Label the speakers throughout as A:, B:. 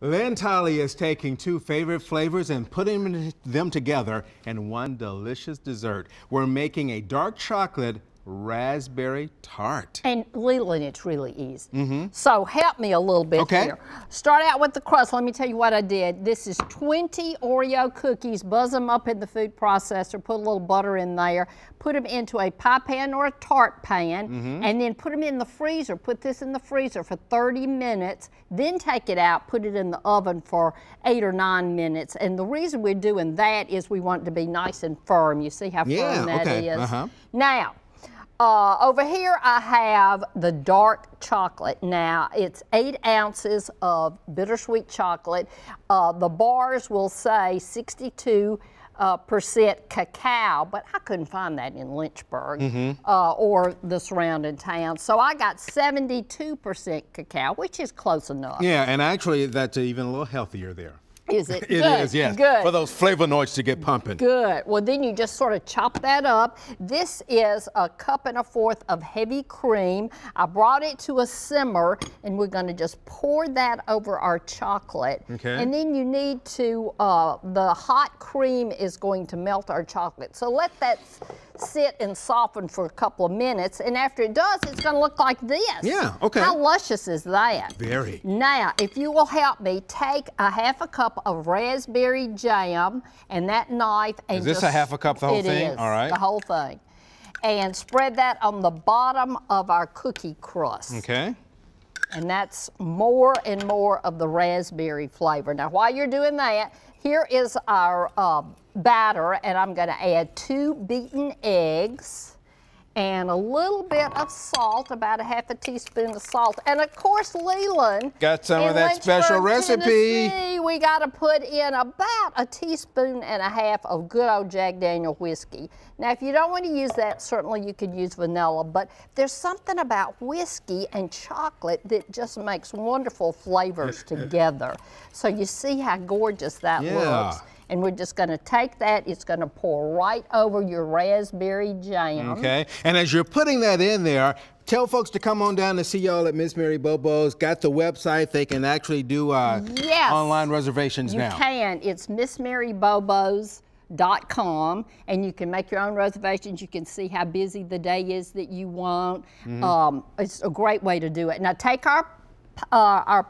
A: Lynne Tolley is taking two favorite flavors and putting them together in one delicious dessert. We're making a dark chocolate raspberry tart.
B: And Leland, it's really easy. So help me a little bit here. Start out with the crust. Let me tell you what I did. This is 20 Oreo cookies. Buzz them up in the food processor. Put a little butter in there. Put them into a pie pan or a tart pan. And then put them in the freezer. Put this in the freezer for 30 minutes. Then take it out. Put it in the oven for 8 or 9 minutes. And the reason we're doing that is we want it to be nice and firm. You see how firm that is? Now, over here I have the dark chocolate. Now it's 8 ounces of bittersweet chocolate. The bars will say 62% cacao, but I couldn't find that in Lynchburg or the surrounding towns. So I got 72% cacao, which is close enough.
A: Yeah, and actually that's even a little healthier there.
B: Is it?
A: It is, yes.
B: Good.
A: For those flavonoids to get pumping.
B: Good. Well, then you just sort of chop that up. This is 1 1/4 cups of heavy cream. I brought it to a simmer, and we're going to just pour that over our chocolate.
A: Okay.
B: And then you need to, the hot cream is going to melt our chocolate. So let that sit and soften for a couple of minutes, and after it does, it's going to look like this.
A: Yeah, okay.
B: How luscious is that?
A: Very.
B: Now, if you will help me, take a 1/2 cup of raspberry jam and that knife and
A: Is this a 1/2 cup, the whole thing?
B: It is,
A: all right.
B: the whole thing. And spread that on the bottom of our cookie crust.
A: Okay.
B: And that's more and more of the raspberry flavor. Now, while you're doing that, here is our batter, and I'm going to add 2 beaten eggs and a little bit of salt, about a 1/2 teaspoon of salt. And of course, Leland,
A: got some of that special recipe.
B: Tennessee, we got to put in about 1.5 teaspoons of good old Jack Daniel whiskey. Now, if you don't want to use that, certainly you could use vanilla, but there's something about whiskey and chocolate that just makes wonderful flavors together. So you see how gorgeous that looks. And we're just going to take that, it's going to pour right over your raspberry jam.
A: Okay, and as you're putting that in there, tell folks to come on down to see y'all at Miss Mary Bobo's. Got the website, they can actually do online reservations now.
B: You can, it's MissMaryBobos.com, and you can make your own reservations. You can see how busy the day is that you want. It's a great way to do it. Now take our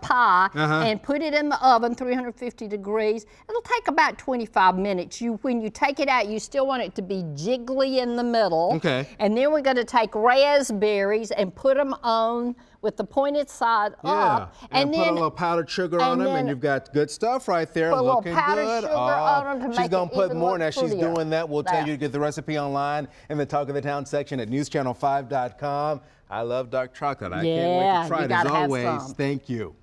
B: pie and put it in the oven, 350 degrees. It'll take about 25 minutes. When you take it out, you still want it to be jiggly in the middle.
A: Okay.
B: And then we're going to take raspberries and put them on with the pointed side up.
A: And then put a little powdered sugar on them, and you've got good stuff right there.
B: Put
A: looking
B: a little powdered sugar on them to
A: she's going to put more. Now she's
B: prettier.
A: doing that. We'll tell you to get the recipe online in the Talk of the Town section at newschannel5.com. I love dark chocolate. I can't wait to try it as always. Thank you.